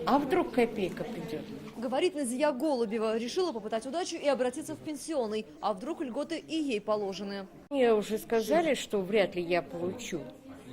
А вдруг копейка придет? Говорит Назия Голубева, решила попытать удачу и обратиться в пенсионный. А вдруг льготы и ей положены? Мне уже сказали, что вряд ли я получу,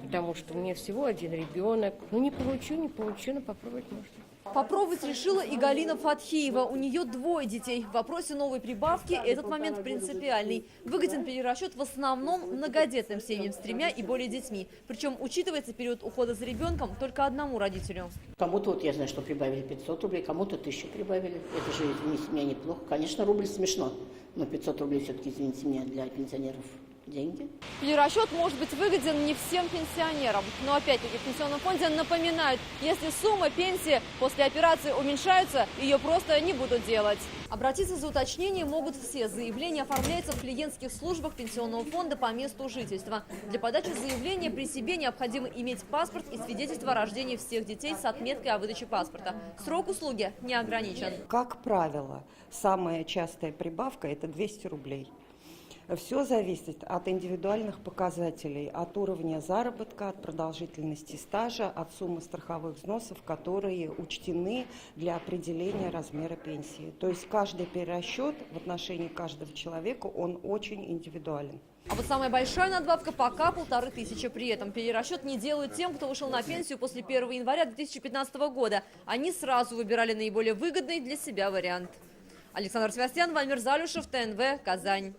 потому что у меня всего один ребенок. Ну не получу, но попробовать можно. Попробовать решила и Галина Фатхиева. У нее 2 детей. В вопросе новой прибавки этот момент принципиальный. Выгоден перерасчет в основном многодетным семьям с 3 и более детьми. Причем учитывается период ухода за ребенком только одному родителю. Кому-то, вот я знаю, что прибавили 500 рублей, кому-то 1000 прибавили. Это же, извините меня, неплохо. Конечно, рубль смешно, но 500 рублей все-таки, извините меня, для пенсионеров деньги. Перерасчет может быть выгоден не всем пенсионерам. Но опять-таки в пенсионном фонде напоминают, если сумма пенсии после операции уменьшается, ее просто не будут делать. Обратиться за уточнением могут все. Заявление оформляется в клиентских службах пенсионного фонда по месту жительства. Для подачи заявления при себе необходимо иметь паспорт и свидетельство о рождении всех детей с отметкой о выдаче паспорта. Срок услуги не ограничен. Как правило, самая частая прибавка – это 200 рублей. Все зависит от индивидуальных показателей, от уровня заработка, от продолжительности стажа, от суммы страховых взносов, которые учтены для определения размера пенсии. То есть каждый перерасчет в отношении каждого человека, он очень индивидуален. А вот самая большая надбавка пока 1500. При этом перерасчет не делают тем, кто вышел на пенсию после 1 января 2015 года. Они сразу выбирали наиболее выгодный для себя вариант. Александр Севастьян, Вальмир Залюшев, ТНВ, Казань.